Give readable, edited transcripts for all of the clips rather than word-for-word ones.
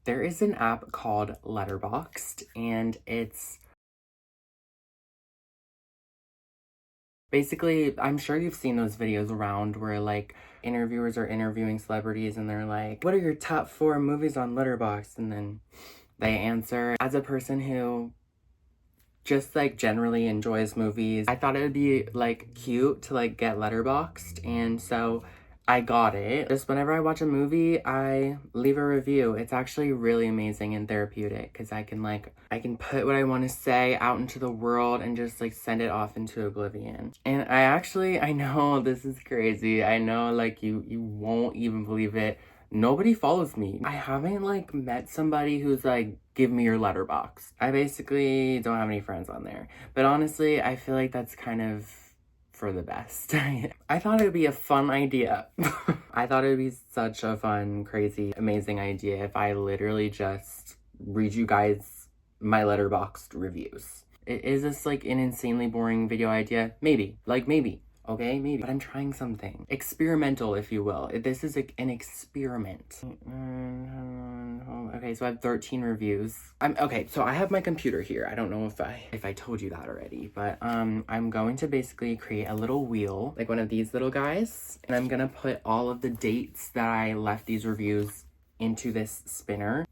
There is an app called Letterboxd, and it's basically, I'm sure you've seen those videos around where like interviewers are interviewing celebrities and they're like, what are your top 4 movies on Letterboxd? And then they answer. As a person who just like generally enjoys movies, I thought it would be like cute to like get Letterboxd, and so I got it. Just whenever I watch a movie, I leave a review. It's actually really amazing and therapeutic because I can put what I want to say out into the world and just like send it off into oblivion. And I know this is crazy. I know like you won't even believe it. Nobody follows me. I haven't like met somebody who's like, give me your letterbox. I basically don't have any friends on there. But honestly, I feel like that's kind of for the best. I thought it would be a fun idea. I thought it would be such a fun, crazy, amazing idea if I literally just read you guys my letterboxd reviews. Is this like an insanely boring video idea? Maybe. Okay, maybe. But I'm trying something. Experimental, if you will. This is an experiment. Okay, so I have 13 reviews. Okay, so I have my computer here. I don't know if I told you that already, but I'm going to basically create a little wheel, like one of these little guys, and I'm gonna put all of the dates that I left these reviews into this spinner.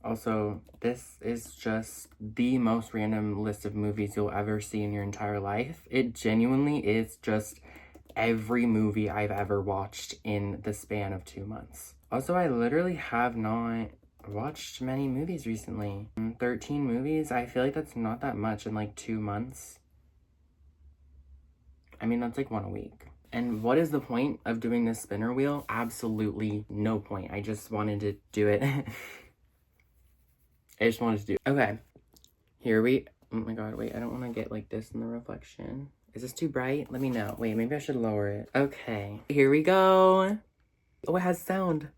Also, this is just the most random list of movies you'll ever see in your entire life. It genuinely is just every movie I've ever watched in the span of 2 months. Also, I literally have not watched many movies recently. 13 movies, I feel like that's not that much in like 2 months. I mean, that's like 1 a week. And what is the point of doing this spinner wheel? Absolutely no point. I just wanted to do it. I just wanted to do. Okay, oh my god, wait, I don't want to get like this in the reflection. Is this too bright? Let me know. Wait, maybe I should lower it. Okay, here we go. Oh, it has sound.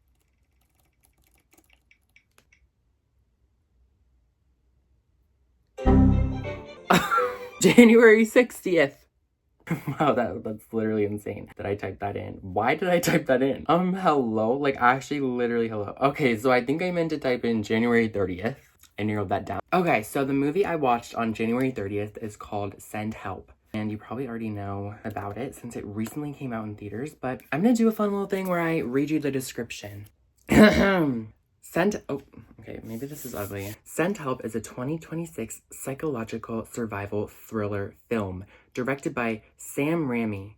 January 60th. Wow, that's literally insane that I typed that in. Why did I type that in? Hello? Like, actually, literally hello. Okay, so I think I meant to type in January 30th. I narrowed that down. Okay, so the movie I watched on January 30th is called Send Help. And you probably already know about it since it recently came out in theaters, but I'm gonna do a fun little thing where I read you the description. Okay, maybe this is ugly. Send Help is a 2026 psychological survival thriller film directed by Sam Raimi.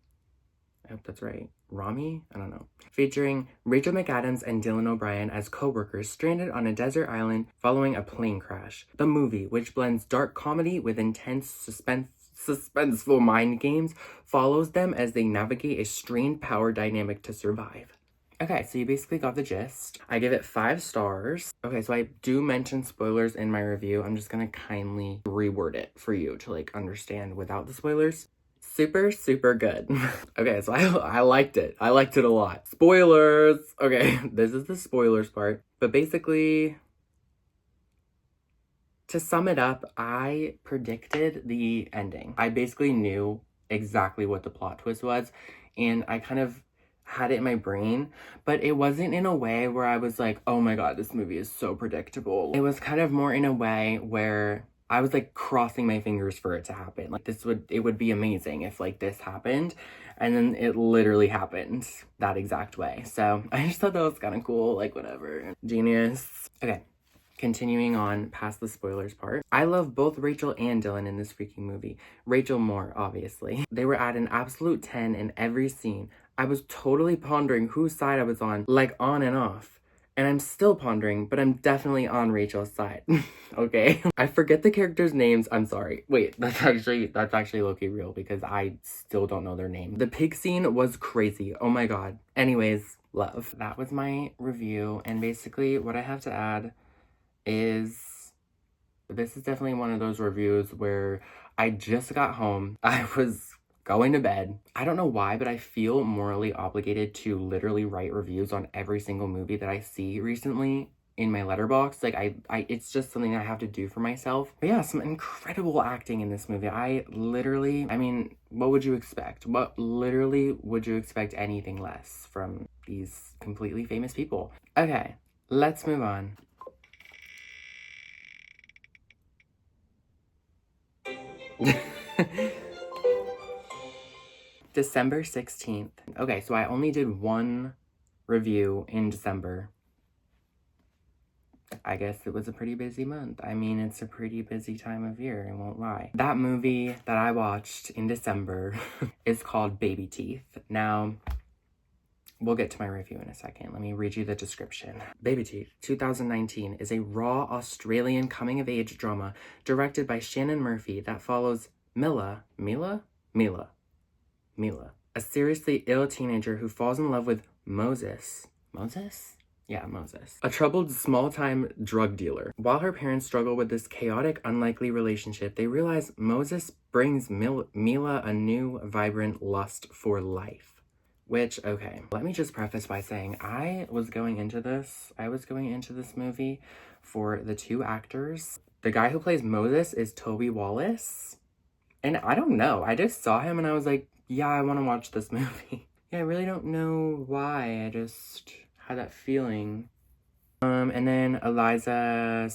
I hope that's right. Rami? I don't know. Featuring Rachel McAdams and Dylan O'Brien as co-workers stranded on a desert island following a plane crash. The movie, which blends dark comedy with intense suspenseful mind games, follows them as they navigate a strained power dynamic to survive. Okay, so you basically got the gist. I give it 5 stars. Okay, so I do mention spoilers in my review. I'm just gonna kindly reword it for you to like understand without the spoilers. Super, super good. Okay, so I liked it. I liked it a lot. Spoilers! Okay, this is the spoilers part. But basically, to sum it up, I predicted the ending. I basically knew exactly what the plot twist was, and I kind of had it in my brain, but it wasn't in a way where I was like, oh my god, this movie is so predictable. It was kind of more in a way where I was like crossing my fingers for it to happen. Like it would be amazing if like this happened, and then it literally happened that exact way. So I just thought that was kind of cool, like whatever. Genius. Okay. Continuing on past the spoilers part, I love both Rachel and Dylan in this freaking movie. Rachel more, obviously. They were at an absolute 10 in every scene. I was totally pondering whose side I was on, like on and off. And I'm still pondering, but I'm definitely on Rachel's side. Okay? I forget the characters' names, I'm sorry. Wait, that's actually low-key real because I still don't know their name. The pig scene was crazy, oh my god. Anyways, love. That was my review, and basically what I have to add is this is definitely one of those reviews where I just got home. I was going to bed. I don't know why, but I feel morally obligated to literally write reviews on every single movie that I see recently in my letterbox. Like it's just something I have to do for myself. But yeah, some incredible acting in this movie. I mean, what would you expect? What literally would you expect anything less from these completely famous people. Okay, let's move on. December 16th. Okay, so I only did one review in December. I guess it was a pretty busy month. I mean, it's a pretty busy time of year, I won't lie. That movie that I watched in December is called Baby Teeth. Now, we'll get to my review in a second. Let me read you the description. Baby Teeth, 2019, is a raw Australian coming-of-age drama directed by Shannon Murphy that follows Mila, a seriously ill teenager who falls in love with Moses. Moses? Yeah, Moses. A troubled small-time drug dealer. While her parents struggle with this chaotic, unlikely relationship, they realize Moses brings Mila a new, vibrant lust for life. Which, okay, let me just preface by saying I was going into this movie for the two actors. The guy who plays Moses is Toby Wallace. And I don't know, I just saw him and I was like, yeah, I want to watch this movie. Yeah, I really don't know why, I just had that feeling. And then Eliza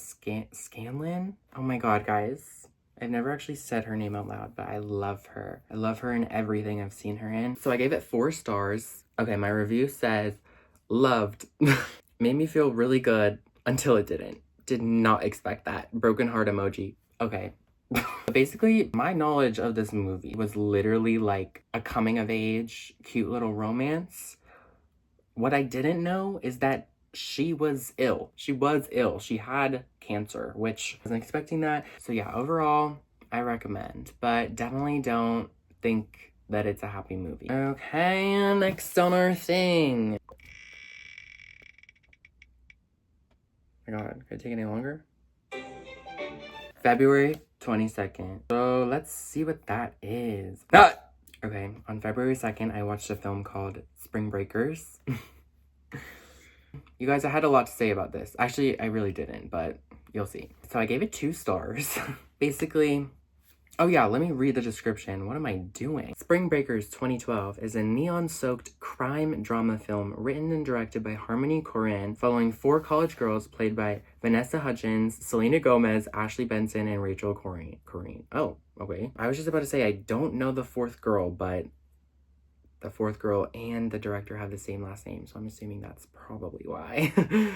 Scanlon. Oh my god, guys. I've never actually said her name out loud, but I love her. I love her in everything I've seen her in. So I gave it 4 stars. Okay, my review says, loved. Made me feel really good until it didn't. Did not expect that. Broken heart emoji. Okay. Basically, my knowledge of this movie was literally like a coming-of-age, cute little romance. What I didn't know is that she was ill. She was ill. She had cancer, which I wasn't expecting that. So yeah, overall, I recommend. But definitely don't think that it's a happy movie. Okay, next on our thing. Oh my god, could it take any longer? February 22nd. So let's see what that is. Ah! Okay, on February 2nd, I watched a film called Spring Breakers. You guys, I had a lot to say about this. Actually, I really didn't, but you'll see. So I gave it 2 stars. Basically, oh yeah, let me read the description. What am I doing? Spring Breakers 2012 is a neon-soaked crime drama film written and directed by Harmony Korine, following 4 college girls played by Vanessa Hudgens, Selena Gomez, Ashley Benson, and Rachel Korine. Oh, okay. I was just about to say I don't know the 4th girl, but the 4th girl and the director have the same last name, so I'm assuming that's probably why.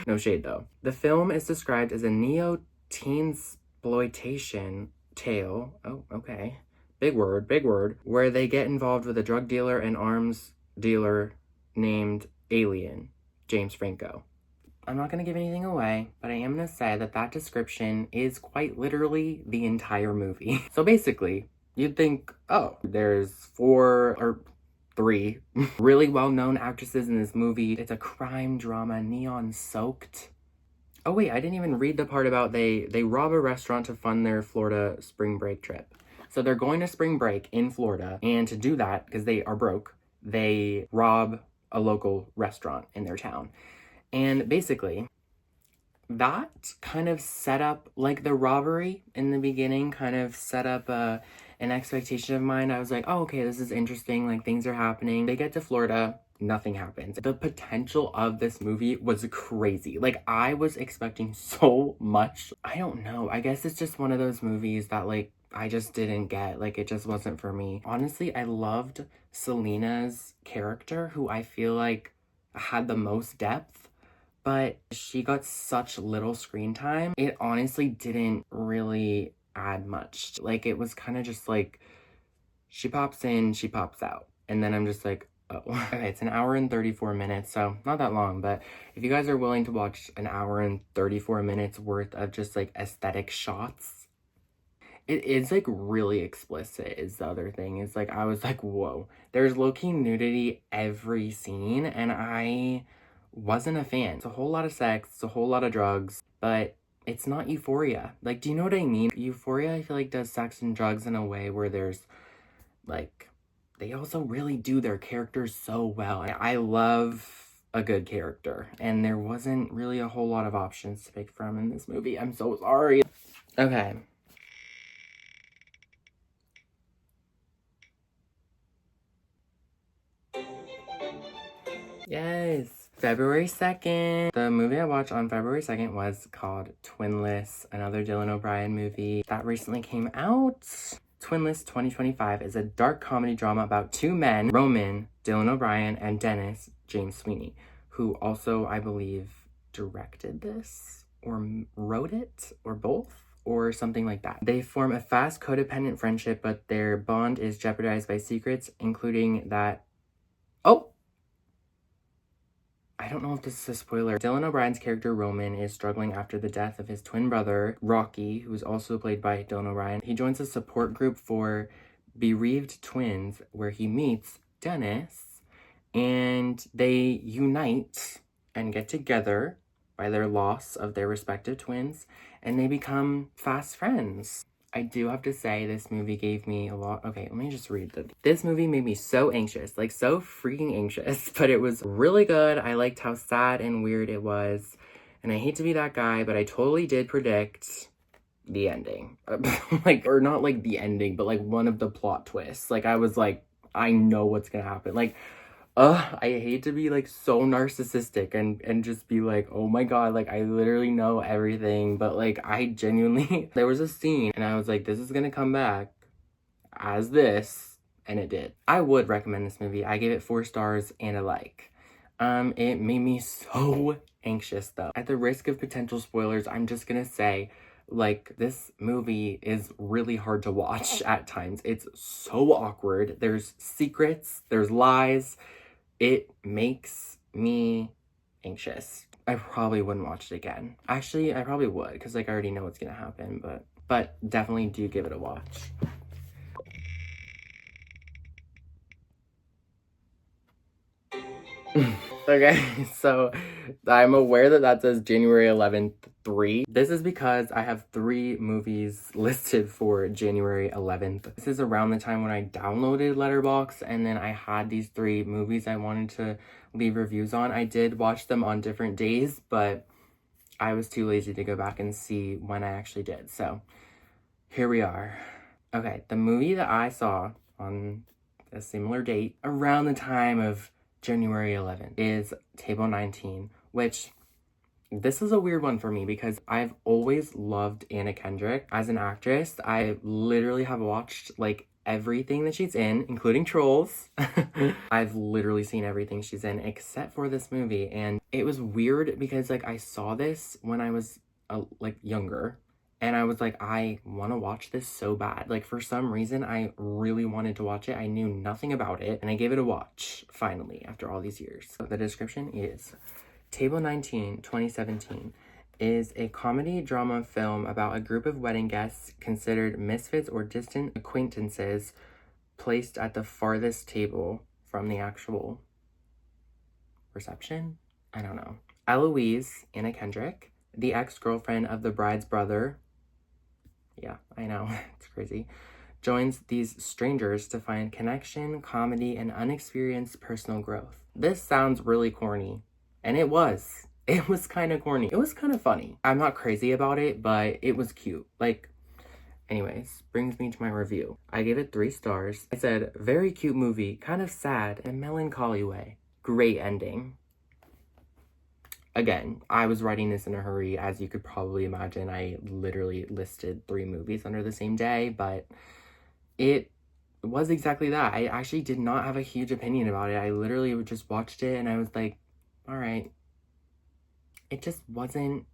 No shade, though. The film is described as a neo-teensploitation tale. Oh, okay. Big word. Where they get involved with a drug dealer and arms dealer named Alien, James Franco. I'm not going to give anything away, but I am going to say that that description is quite literally the entire movie. So basically, you'd think, oh, there's 4 or 3 really well-known actresses in this movie. It's a crime drama, neon-soaked. Oh wait, I didn't even read the part about they rob a restaurant to fund their Florida spring break trip. So they're going to spring break in Florida, and to do that, because they are broke, they rob a local restaurant in their town. And basically, that kind of set up, like the robbery in the beginning kind of set up an expectation of mine. I was like, oh, okay, this is interesting. Like, things are happening. They get to Florida, nothing happens. The potential of this movie was crazy. Like, I was expecting so much. I don't know. I guess it's just one of those movies that, like, I just didn't get. Like, it just wasn't for me. Honestly, I loved Selena's character, who I feel like had the most depth. But she got such little screen time. It honestly didn't really add much. Like, it was kind of just like, she pops in, she pops out. And then I'm just like, oh. Okay, it's 1 hour and 34 minutes, so not that long. But if you guys are willing to watch 1 hour and 34 minutes worth of just, like, aesthetic shots, it is, like, really explicit is the other thing. It's like, I was like, whoa. There's low-key nudity every scene, and I wasn't a fan. It's a whole lot of sex, it's a whole lot of drugs, but it's not Euphoria. Like, do you know what I mean? Euphoria, I feel like, does sex and drugs in a way where there's, like, they also really do their characters so well. I love a good character, and there wasn't really a whole lot of options to pick from in this movie. I'm so sorry. Okay. Yes. February 2nd. The movie I watched on February 2nd was called Twinless, another Dylan O'Brien movie that recently came out. Twinless 2025 is a dark comedy drama about two men, Roman, Dylan O'Brien, and Dennis, James Sweeney, who also, I believe, directed this or wrote it or both or something like that. They form a fast codependent friendship, but their bond is jeopardized by secrets, including that... Oh! I don't know if this is a spoiler. Dylan O'Brien's character Roman is struggling after the death of his twin brother, Rocky, who is also played by Dylan O'Brien. He joins a support group for bereaved twins where he meets Dennis, and they unite and get together by their loss of their respective twins, and they become fast friends. I do have to say this movie gave me a lot. Okay, let me just read this movie made me so anxious, like so freaking anxious, but it was really good. I liked how sad and weird it was, and I hate to be that guy, but I totally did predict the ending. Like, or not like the ending, but like one of the plot twists. Like, I was like, I know what's gonna happen. Like, I hate to be like so narcissistic and just be like, oh my god, like I literally know everything, but like I genuinely there was a scene and I was like, this is gonna come back as this, and it did. I would recommend this movie. I gave it 4 stars and a like. It made me so anxious though. At the risk of potential spoilers, I'm just gonna say, like, this movie is really hard to watch at times. It's so awkward. There's secrets, there's lies. It makes me anxious. I probably wouldn't watch it again. Actually, I probably would, because like I already know what's gonna happen, but definitely do give it a watch. Okay, so I'm aware that that says January 11th, 3. This is because I have 3 movies listed for January 11th. This is around the time when I downloaded letterboxd, and then I had these 3 movies I wanted to leave reviews on. I did watch them on different days, but I was too lazy to go back and see when I actually did. So here we are. Okay, the movie that I saw on a similar date around the time of January 11th is Table 19, which this is a weird one for me because I've always loved Anna Kendrick as an actress. I literally have watched like everything that she's in, including Trolls. I've literally seen everything she's in except for this movie, and it was weird because like I saw this when I was like younger. And I was like, I want to watch this so bad. Like, for some reason, I really wanted to watch it. I knew nothing about it. And I gave it a watch, finally, after all these years. So the description is, Table 19, 2017, is a comedy drama film about a group of wedding guests considered misfits or distant acquaintances placed at the farthest table from the actual reception? I don't know. Eloise, Anna Kendrick, the ex-girlfriend of the bride's brother, yeah, I know, it's crazy, joins these strangers to find connection, comedy, and unexperienced personal growth. This sounds really corny, and it was. It was kind of corny. It was kind of funny. I'm not crazy about it, but it was cute. Like, anyways, brings me to my review. I gave it 3 stars. I said, very cute movie, kind of sad, in a melancholy way. Great ending. Again, I was writing this in a hurry, as you could probably imagine. I literally listed 3 movies under the same day, but it was exactly that. I actually did not have a huge opinion about it. I literally just watched it and I was like, all right. It just wasn't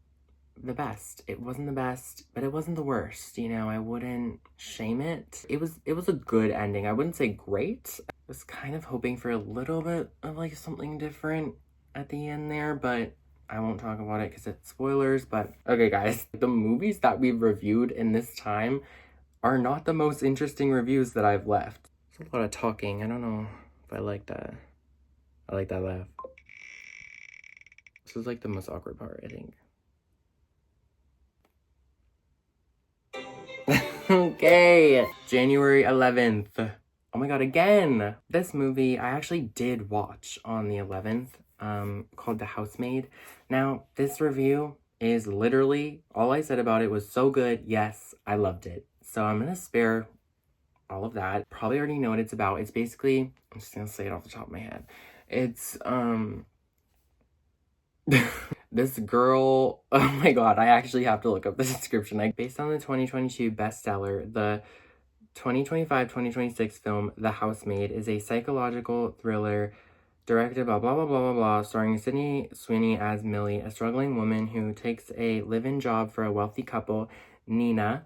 the best. It wasn't the best, but it wasn't the worst. You know, I wouldn't shame it. It was a good ending. I wouldn't say great. I was kind of hoping for a little bit of like something different at the end there, but I won't talk about it because it's spoilers. But okay, guys, the movies that we've reviewed in this time are not the most interesting reviews that I've left. It's a lot of talking. I don't know if I like that. I like that laugh. This is like the most awkward part, I think. Okay, January 11th. Oh my god, again! This movie I actually did watch on the 11th, called The Housemaid. Now, this review is literally, all I said about it was so good, yes, I loved it. So I'm gonna spare all of that. Probably already know what it's about. It's basically, I'm just gonna say it off the top of my head. It's, This girl, oh my god, I actually have to look up the description. Like, based on the 2022 bestseller, the 2025-2026 film The Housemaid is a psychological thriller directed by blah blah blah blah blah, starring Sydney Sweeney as Millie, a struggling woman who takes a live-in job for a wealthy couple, Nina,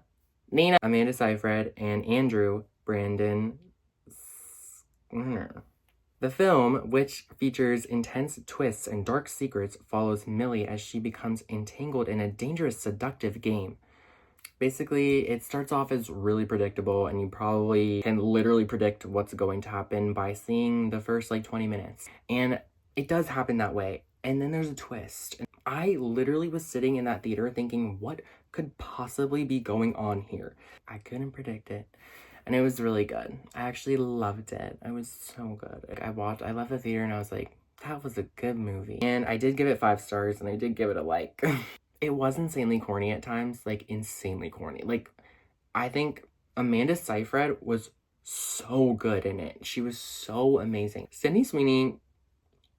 Amanda Seyfried, and Andrew Brandon. The film, which features intense twists and dark secrets, follows Millie as she becomes entangled in a dangerous, seductive game. Basically, it starts off as really predictable, and you probably can literally predict what's going to happen by seeing the first, like, 20 minutes. And it does happen that way. And then there's a twist. And I literally was sitting in that theater thinking, what could possibly be going on here? I couldn't predict it. And it was really good. I actually loved it. It was so good. Like, I left the theater and I was like, that was a good movie. And I did give it 5 stars, and I did give it a like. It was insanely corny at times, like insanely corny. Like, I think Amanda Seyfried was so good in it. She was so amazing. Sydney Sweeney,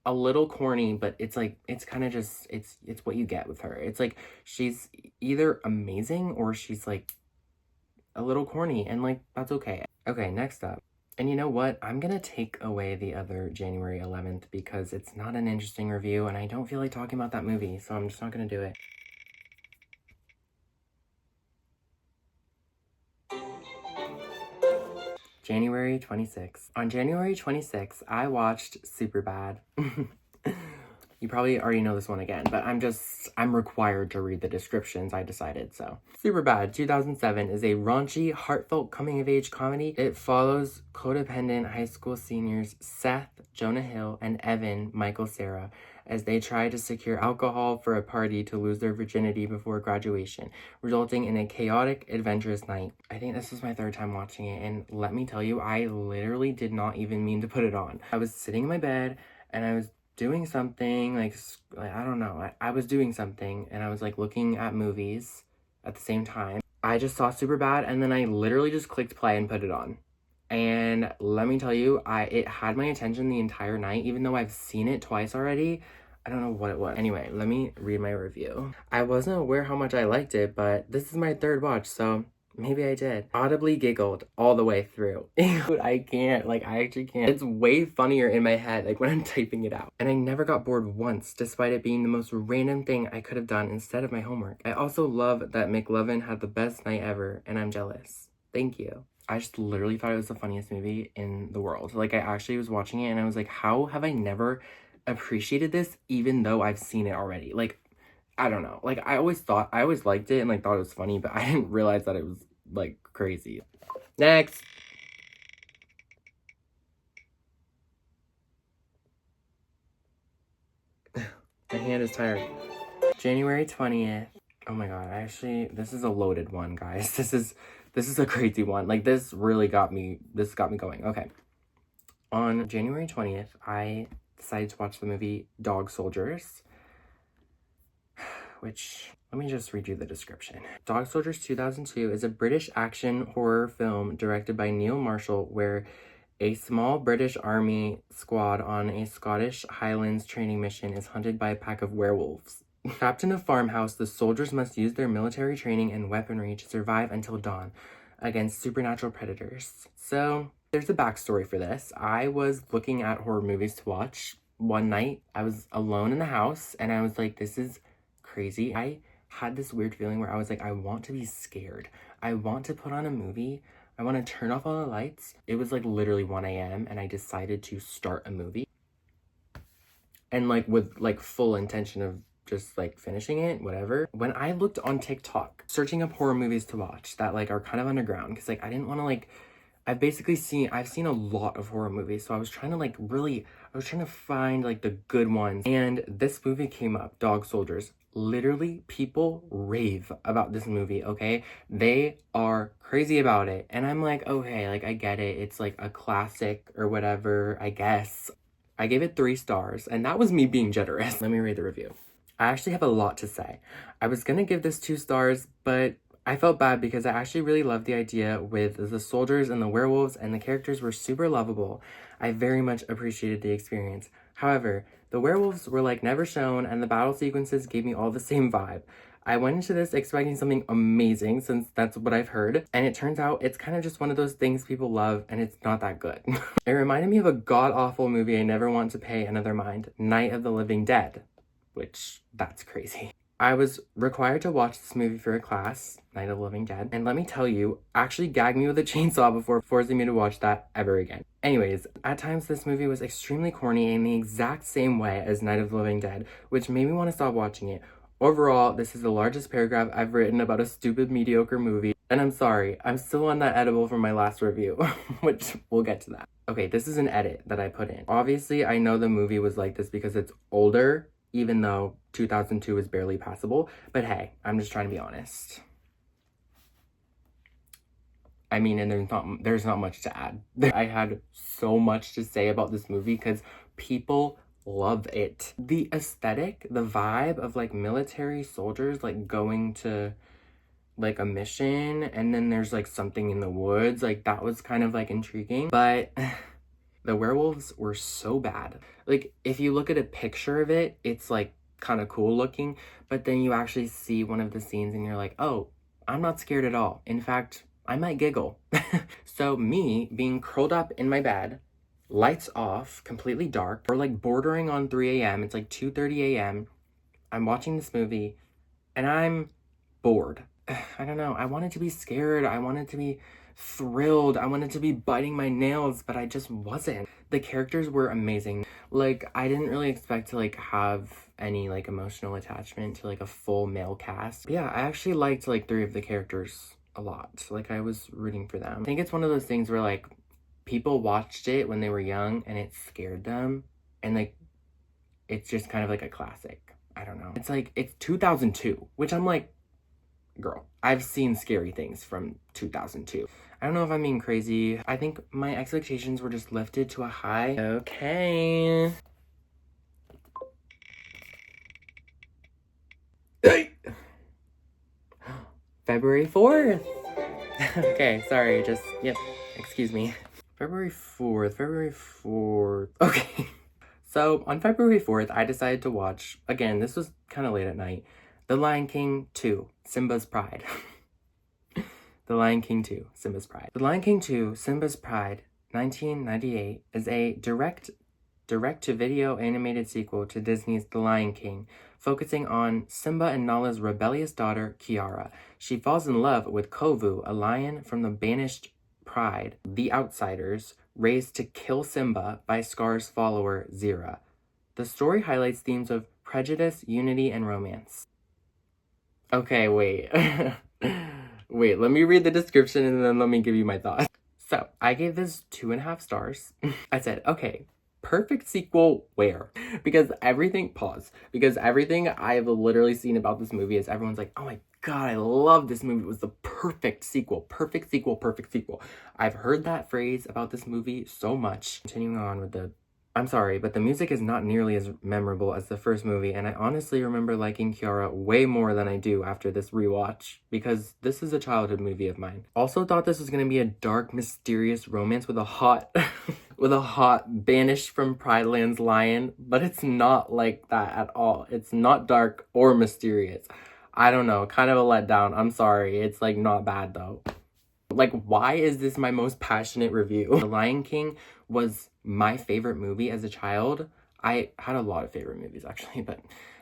a little corny, but it's like, it's kind of just, it's what you get with her. It's like, she's either amazing or she's like a little corny, and like, that's okay. Okay, next up. And you know what? I'm gonna take away the other January 11th because it's not an interesting review and I don't feel like talking about that movie, so I'm just not gonna do it. January 26th. On January 26th, I watched Superbad. You probably already know this one again, but I'm required to read the descriptions, I decided, so. Superbad, 2007, is a raunchy, heartfelt coming-of-age comedy. It follows codependent high school seniors Seth, Jonah Hill, and Evan, Michael Cera, as they try to secure alcohol for a party to lose their virginity before graduation, resulting in a chaotic, adventurous night. I think this was my 3rd time watching it, and let me tell you, I literally did not even mean to put it on. I was sitting in my bed, and I was doing something, like I don't know, I was doing something, and I was like looking at movies at the same time. I just saw Superbad, and then I literally just clicked play and put it on. And let me tell you, it had my attention the entire night, even though I've seen it twice already. I don't know what it was. Anyway, let me read my review. I wasn't aware how much I liked it, but this is my 3rd watch, so maybe I did. Audibly giggled all the way through. Dude, I can't. Like, I actually can't. It's way funnier in my head, like, when I'm typing it out. And I never got bored once, despite it being the most random thing I could have done instead of my homework. I also love that McLovin had the best night ever, and I'm jealous. Thank you. I just literally thought it was the funniest movie in the world. Like, I actually was watching it, and I was like, how have I never appreciated this, even though I've seen it already? Like, I don't know. Like, I always liked it and, like, thought it was funny, but I didn't realize that it was, like, crazy. Next! My hand is tired. January 20th. Oh my god, this is a loaded one, guys. This is a crazy one. Like, this got me going. Okay. On January 20th, I decided to watch the movie Dog Soldiers, which, let me just read you the description. Dog Soldiers 2002 is a British action horror film directed by Neil Marshall, where a small British army squad on a Scottish Highlands training mission is hunted by a pack of werewolves. Trapped in a farmhouse, the soldiers must use their military training and weaponry to survive until dawn against supernatural predators. So, there's a backstory for this. I was looking at horror movies to watch one night. I was alone in the house, and I was like, this is crazy. I had this weird feeling where I was like, I want to be scared. I want to put on a movie. I want to turn off all the lights. It was like literally 1 a.m. and I decided to start a movie. And like with like full intention of just like finishing it, whatever. When I looked on TikTok, searching up horror movies to watch that like are kind of underground, because like I didn't want to like, I've seen a lot of horror movies, so I was trying to find like the good ones, and this movie came up, Dog Soldiers. Literally, people rave about this movie, okay? They are crazy about it, and I'm like, okay, like I get it, it's like a classic or whatever, I guess. I gave it 3 stars, and that was me being generous. Let me read the review. I actually have a lot to say. I was gonna give this 2 stars, but I felt bad because I actually really loved the idea with the soldiers and the werewolves, and the characters were super lovable. I very much appreciated the experience. However, The werewolves were like never shown, and the battle sequences gave me all the same vibe. I went into this expecting something amazing, since that's what I've heard, and it turns out it's kind of just one of those things people love, and it's not that good. It reminded me of a god-awful movie I never want to pay another mind, Night of the Living Dead, which, that's crazy. I was required to watch this movie for a class, Night of the Living Dead, and let me tell you, actually gagged me with a chainsaw before forcing me to watch that ever again. Anyways, at times this movie was extremely corny in the exact same way as Night of the Living Dead, which made me want to stop watching it. Overall, this is the largest paragraph I've written about a stupid, mediocre movie, and I'm sorry, I'm still on that edible from my last review, which we'll get to that. Okay, this is an edit that I put in. Obviously, I know the movie was like this because it's older, even though 2002 is barely passable, but hey, I'm just trying to be honest. I mean, and there's not much to add. I had so much to say about this movie because people love it. The aesthetic, the vibe of like military soldiers like going to like a mission, and then there's like something in the woods, like that was kind of like intriguing, but the werewolves were so bad. Like if you look at a picture of it, it's like kind of cool looking, but then you actually see one of the scenes and you're like, oh, I'm not scared at all. In fact, I might giggle. So me being curled up in my bed, lights off, completely dark, or like bordering on 3 a.m. It's like 2:30 a.m. I'm watching this movie and I'm bored. I don't know. I wanted to be scared. I wanted to be thrilled. I wanted to be biting my nails, but I just wasn't. The characters were amazing. Like, I didn't really expect to like have any like emotional attachment to like a full male cast. But yeah, I actually liked like 3 of the characters a lot. Like, I was rooting for them. I think it's one of those things where like people watched it when they were young and it scared them, and like it's just kind of like a classic. I don't know. It's like, it's 2002, which I'm like, girl, I've seen scary things from 2002. I don't know if I'm being crazy. I think my expectations were just lifted to a high. Okay. February 4th. Okay, sorry, just, yep, excuse me. February 4th. Okay. So on February 4th, I decided to watch, again, this was kind of late at night, The Lion King 2, Simba's Pride. The Lion King 2, Simba's Pride. The Lion King 2, Simba's Pride, 1998, is a direct-to-video animated sequel to Disney's The Lion King, focusing on Simba and Nala's rebellious daughter, Kiara. She falls in love with Kovu, a lion from the banished Pride, the Outsiders, raised to kill Simba by Scar's follower, Zira. The story highlights themes of prejudice, unity, and romance. Okay, wait. Wait, let me read the description and then let me give you my thoughts. So, I gave this 2.5 stars. I said, okay, perfect sequel where? Because everything I've literally seen about this movie is everyone's like, oh my god, I love this movie. It was the perfect sequel. Perfect sequel. I've heard that phrase about this movie so much. Continuing on with I'm sorry, but the music is not nearly as memorable as the first movie, and I honestly remember liking Kiara way more than I do after this rewatch, because this is a childhood movie of mine. Also thought this was gonna be a dark, mysterious romance with a hot, banished from Pride Land's lion, but it's not like that at all. It's not dark or mysterious. I don't know, kind of a letdown. I'm sorry, it's like not bad though. Like, why is this my most passionate review? The Lion King was my favorite movie as a child. I had a lot of favorite movies actually, but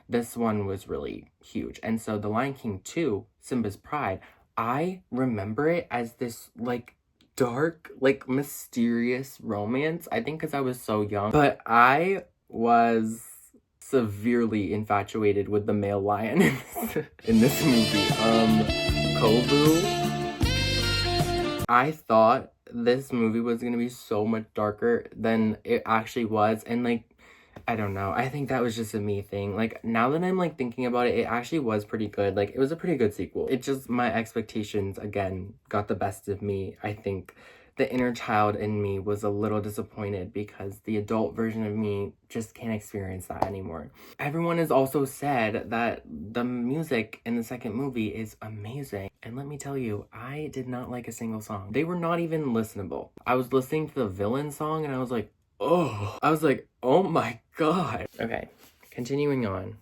this one was really huge. And so The Lion King 2, Simba's Pride, I remember it as this like dark, like mysterious romance. I think because I was so young, but I was severely infatuated with the male lion in this movie. Kovu. I thought this movie was gonna be so much darker than it actually was, and like, I don't know, I think that was just a me thing. Like, now that I'm like thinking about it, it actually was pretty good. Like, it was a pretty good sequel. It just, my expectations again got the best of me. I think the inner child in me was a little disappointed because the adult version of me just can't experience that anymore. Everyone has also said that the music in the second movie is amazing. And let me tell you, I did not like a single song. They were not even listenable. I was listening to the villain song and I was like, Oh, I was like, oh my God. Okay, continuing on.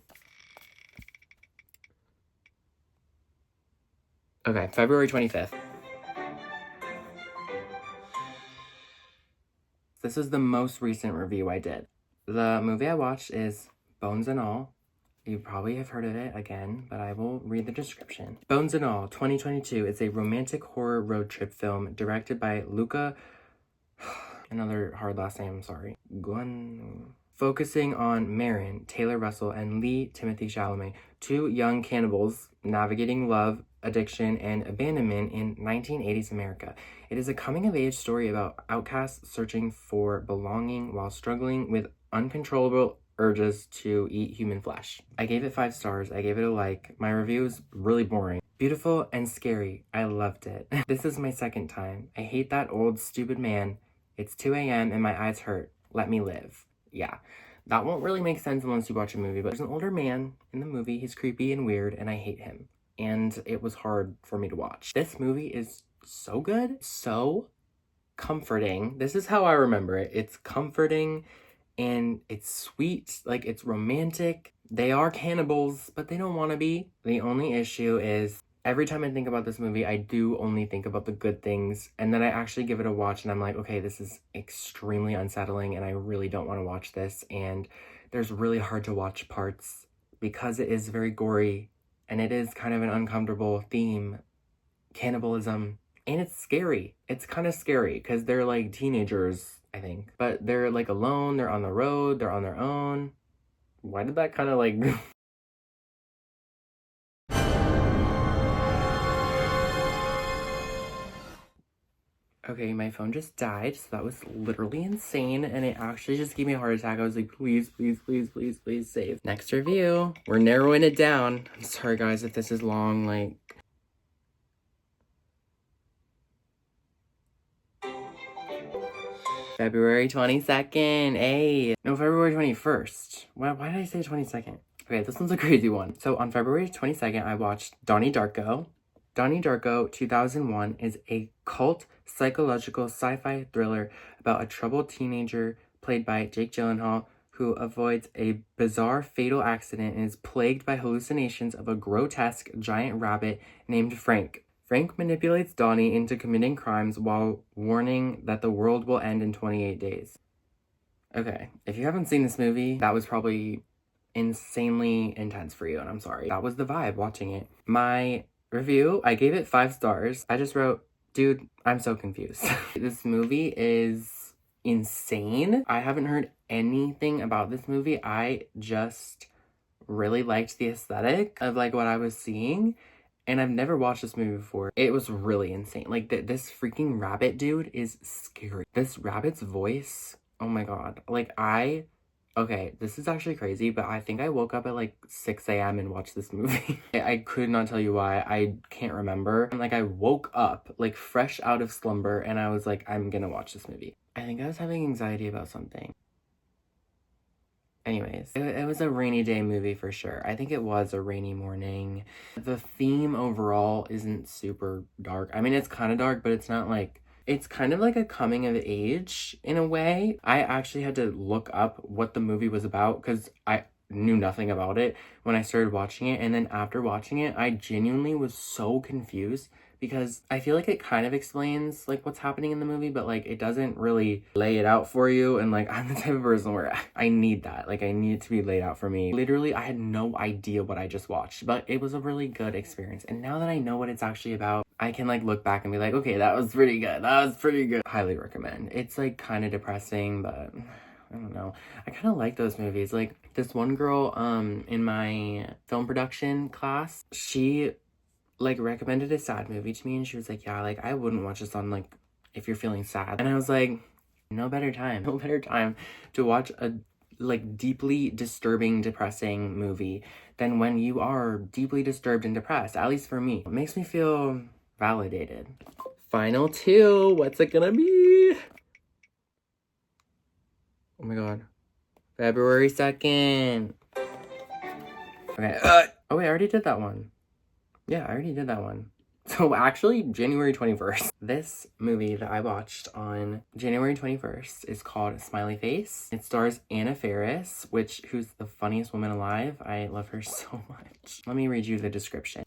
Okay, February 25th. This is the most recent review I did. The movie I watched is Bones and All. You probably have heard of it again, but I will read the description. Bones and All, 2022. It's a romantic horror road trip film directed by Luca. Another hard last name, I'm sorry. Focusing on Marin, Taylor Russell, and Lee Timothy Chalamet, two young cannibals navigating love, addiction, and abandonment in 1980s America. It is a coming-of-age story about outcasts searching for belonging while struggling with uncontrollable urges to eat human flesh. I gave it 5 stars. I gave it a like. My review is really boring. Beautiful and scary. I loved it. This is my second time. I hate that old stupid man. It's 2 a.m. and my eyes hurt. Let me live. Yeah, that won't really make sense unless you watch a movie, but there's an older man in the movie. He's creepy and weird, and I hate him. And it was hard for me to watch. This movie is so good, so comforting. This is how I remember it. It's comforting and it's sweet, like it's romantic. They are cannibals, but they don't want to be. The only issue is every time I think about this movie, I do only think about the good things, and then I actually give it a watch and I'm like, okay, this is extremely unsettling and I really don't want to watch this. And there's really hard to watch parts because it is very gory and it is kind of an uncomfortable theme, cannibalism, and it's scary. It's kind of scary because they're like teenagers, I think, but they're like alone, they're on the road, they're on their own. Why did that kind of like Okay, my phone just died, so that was literally insane, and it actually just gave me a heart attack. I was like, please, please, please, please, please save. Next review. We're narrowing it down. I'm sorry, guys, if this is long, like... February 22nd, hey. No, February 21st. Why did I say 22nd? Okay, this one's a crazy one. So on February 22nd, I watched Donnie Darko. Donnie Darko 2001 is a cult psychological sci-fi thriller about a troubled teenager played by Jake Gyllenhaal who avoids a bizarre fatal accident and is plagued by hallucinations of a grotesque giant rabbit named Frank. Frank manipulates Donnie into committing crimes while warning that the world will end in 28 days. Okay, if you haven't seen this movie, that was probably insanely intense for you, and I'm sorry. That was the vibe watching it. My review, I gave it 5 stars. I just wrote, dude, I'm so confused. This movie is insane. I haven't heard anything about this movie. I just really liked the aesthetic of like what I was seeing. And I've never watched this movie before. It was really insane. Like, this freaking rabbit dude is scary. This rabbit's voice, oh my God. Like, okay, this is actually crazy, but I think I woke up at like 6 a.m. and watched this movie. I could not tell you why. I can't remember. And like, I woke up like fresh out of slumber and I was like, I'm gonna watch this movie. I think I was having anxiety about something. Anyways, it was a rainy day movie for sure. I think it was a rainy morning. The theme overall isn't super dark. I mean, it's kind of dark, but it's not like... It's kind of like a coming of age in a way. I actually had to look up what the movie was about because I knew nothing about it when I started watching it. And then after watching it, I genuinely was so confused because I feel like it kind of explains like what's happening in the movie, but like it doesn't really lay it out for you. And like I'm the type of person where I need that. Like I need it to be laid out for me. Literally, I had no idea what I just watched, but it was a really good experience. And now that I know what it's actually about, I can like look back and be like, okay, that was pretty good. That was pretty good. Highly recommend. It's like kind of depressing, but I don't know. I kind of like those movies. Like this one girl in my film production class, she like recommended a sad movie to me and she was like, yeah, like I wouldn't watch this on like if you're feeling sad. And I was like, no better time to watch a like deeply disturbing, depressing movie than when you are deeply disturbed and depressed. At least for me, it makes me feel validated. Final 2, what's it gonna be? Oh my God, February 2nd. Okay, oh wait, I already did that one. Yeah, I already did that one. So actually, January 21st. This movie that I watched on January 21st is called Smiley Face. It stars Anna Faris, who's the funniest woman alive. I love her so much. Let me read you the description.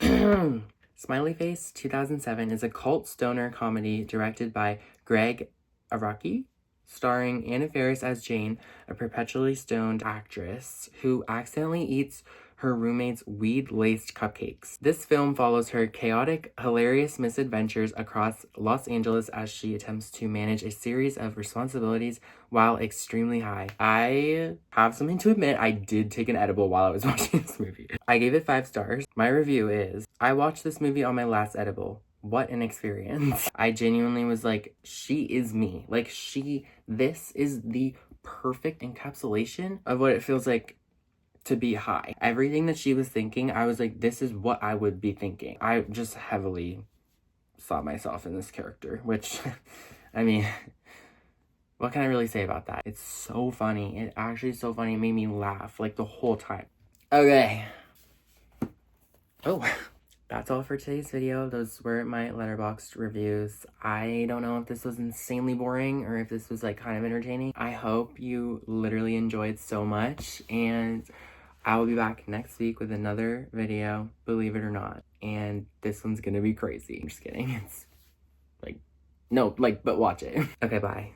Smiley Face 2007 is a cult stoner comedy directed by Greg Araki, starring Anna Faris as Jane, a perpetually stoned actress who accidentally eats her roommate's weed-laced cupcakes. This film follows her chaotic, hilarious misadventures across Los Angeles as she attempts to manage a series of responsibilities while extremely high. I have something to admit, I did take an edible while I was watching this movie. I gave it 5 stars. My review is, I watched this movie on my last edible. What an experience. I genuinely was like, she is me. Like, this is the perfect encapsulation of what it feels like to be high. Everything that she was thinking, I was like, this is what I would be thinking. I just heavily saw myself in this character, which, I mean, what can I really say about that? It's so funny. It actually is so funny. It made me laugh, like, the whole time. Okay. Oh, that's all for today's video. Those were my letterboxd reviews. I don't know if this was insanely boring or if this was, like, kind of entertaining. I hope you literally enjoyed so much, and I will be back next week with another video, believe it or not. And this one's gonna be crazy. I'm just kidding. It's like, no, like, but watch it. Okay, bye.